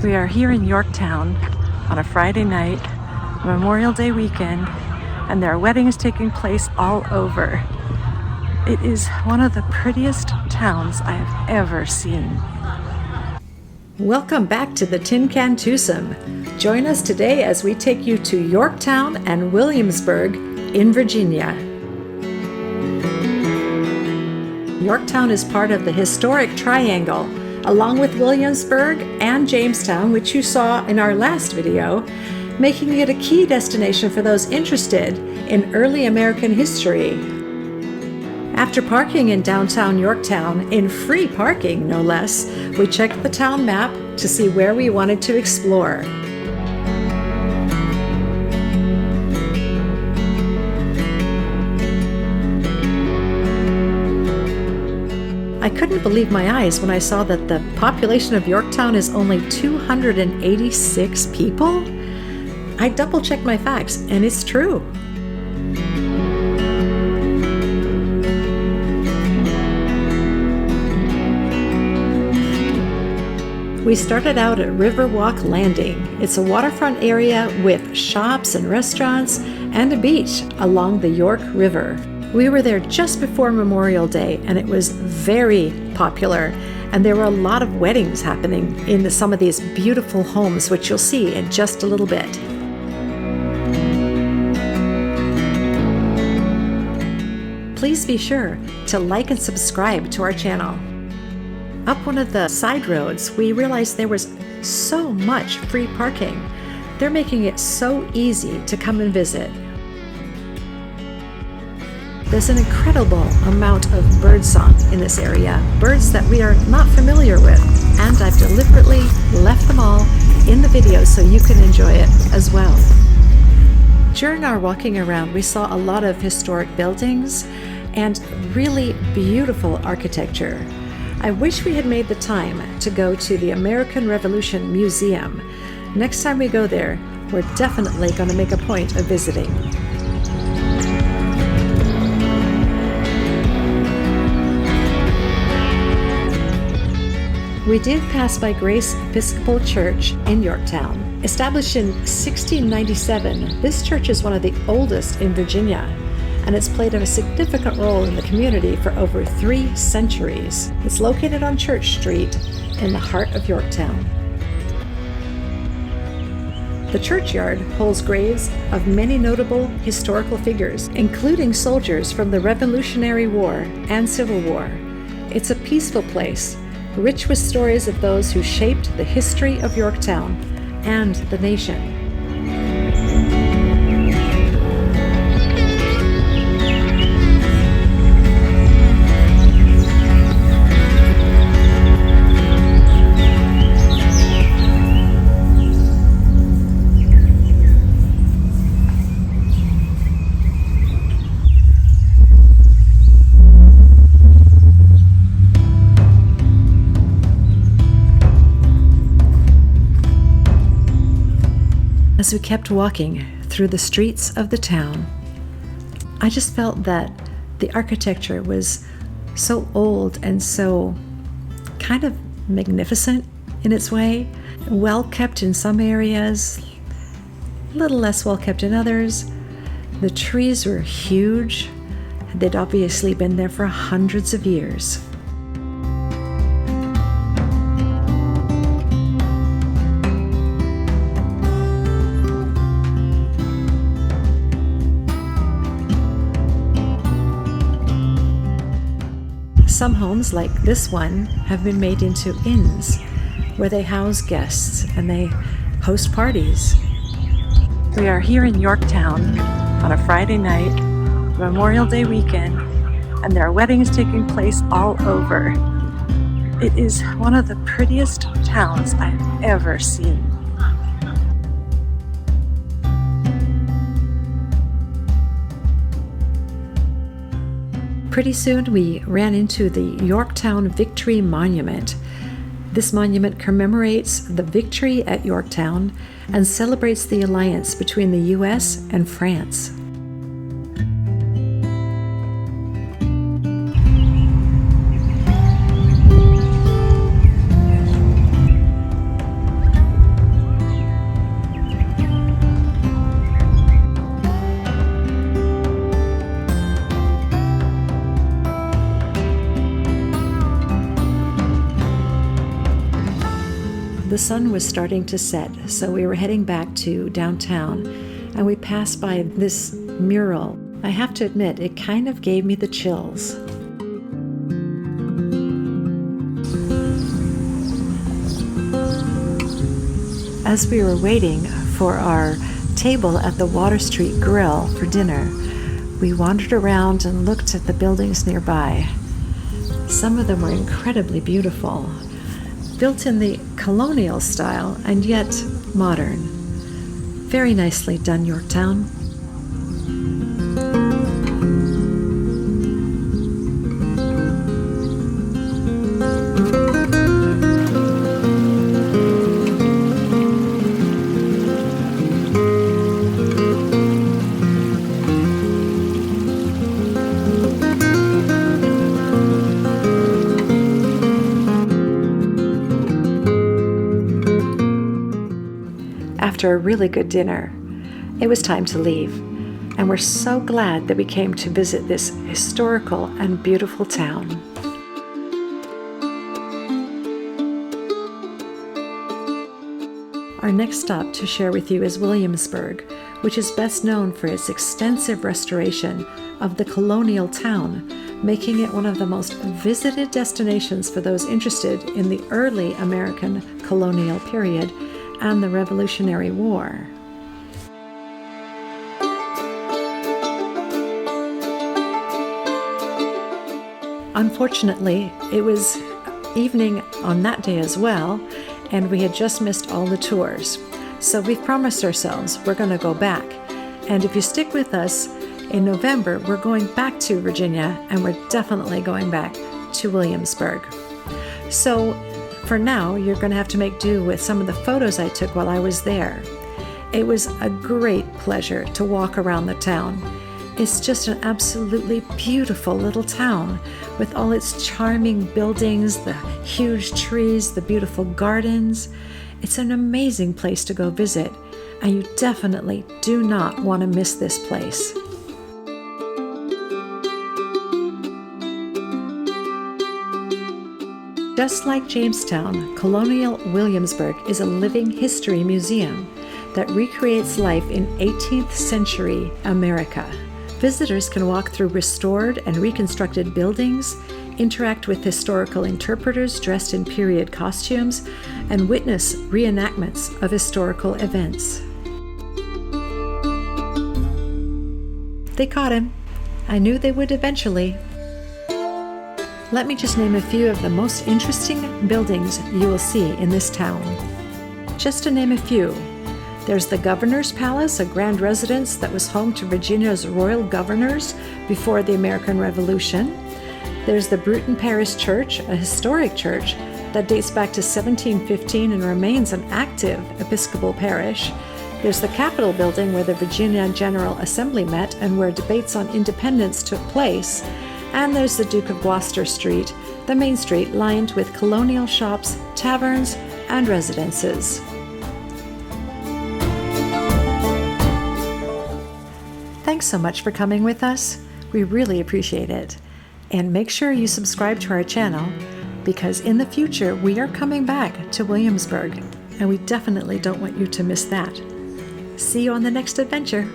We are here in Yorktown on a Friday night, Memorial Day weekend, and there are weddings taking place all over. It is one of the prettiest towns I have ever seen. Welcome back to the Tin Can Twosome. Join us today as we take you to Yorktown and Williamsburg in Virginia. Yorktown is part of the historic Triangle, along with Williamsburg and Jamestown, which you saw in our last video, making it a key destination for those interested in early American history. After parking in downtown Yorktown, in free parking no less, we checked the town map to see where we wanted to explore. I couldn't believe my eyes when I saw that the population of Yorktown is only 286 people. I double-checked my facts, and it's true. We started out at Riverwalk Landing. It's a waterfront area with shops and restaurants and a beach along the York River. We were there just before Memorial Day, and it was very popular, and there were a lot of weddings happening in some of these beautiful homes, which you'll see in just a little bit. Please be sure to like and subscribe to our channel. Up one of the side roads, we realized there was so much free parking. They're making it so easy to come and visit. There's an incredible amount of birdsong in this area, birds that we are not familiar with, and I've deliberately left them all in the video so you can enjoy it as well. During our walking around, we saw a lot of historic buildings and really beautiful architecture. I wish we had made the time to go to the American Revolution Museum. Next time we go there, we're definitely going to make a point of visiting. We did pass by Grace Episcopal Church in Yorktown. Established in 1697, this church is one of the oldest in Virginia, and it's played a significant role in the community for over 3 centuries. It's located on Church Street in the heart of Yorktown. The churchyard holds graves of many notable historical figures, including soldiers from the Revolutionary War and Civil War. It's a peaceful place, rich with stories of those who shaped the history of Yorktown and the nation. As we kept walking through the streets of the town, I just felt that the architecture was so old and so kind of magnificent in its way, well kept in some areas, a little less well kept in others. The trees were huge. They'd obviously been there for hundreds of years. Some homes, like this one, have been made into inns where they house guests and they host parties. We are here in Yorktown on a Friday night, Memorial Day weekend, and there are weddings taking place all over. It is one of the prettiest towns I've ever seen. Pretty soon we ran into the Yorktown Victory Monument. This monument commemorates the victory at Yorktown and celebrates the alliance between the U.S. and France. the sun was starting to set, so we were heading back to downtown, and we passed by this mural. I have to admit, it kind of gave me the chills. As we were waiting for our table at the Water Street Grill for dinner, we wandered around and looked at the buildings nearby. Some of them were incredibly beautiful, built in the colonial style and yet modern. Very nicely done, Yorktown. After a really good dinner, it was time to leave, and we're so glad that we came to visit this historical and beautiful town. Our next stop to share with you is Williamsburg, which is best known for its extensive restoration of the colonial town, making it one of the most visited destinations for those interested in the early American colonial period and the Revolutionary War. Unfortunately, it was evening on that day as well, and we had just missed all the tours. So we've promised ourselves we're going to go back. And if you stick with us, in November, we're going back to Virginia, and we're definitely going back to Williamsburg. So for now, you're going to have to make do with some of the photos I took while I was there. It was a great pleasure to walk around the town. It's just an absolutely beautiful little town with all its charming buildings, the huge trees, the beautiful gardens. It's an amazing place to go visit, and you definitely do not want to miss this place. Just like Jamestown, Colonial Williamsburg is a living history museum that recreates life in 18th century America. Visitors can walk through restored and reconstructed buildings, interact with historical interpreters dressed in period costumes, and witness reenactments of historical events. They caught him. I knew they would eventually. Let me just name a few of the most interesting buildings you will see in this town. Just to name a few, there's the Governor's Palace, a grand residence that was home to Virginia's royal governors before the American Revolution. There's the Bruton Parish Church, a historic church that dates back to 1715 and remains an active Episcopal parish. There's the Capitol building where the Virginia General Assembly met and where debates on independence took place. And there's the Duke of Gloucester Street, the main street lined with colonial shops, taverns, and residences. Thanks so much for coming with us. We really appreciate it. And make sure you subscribe to our channel, because in the future we are coming back to Williamsburg, and we definitely don't want you to miss that. See you on the next adventure.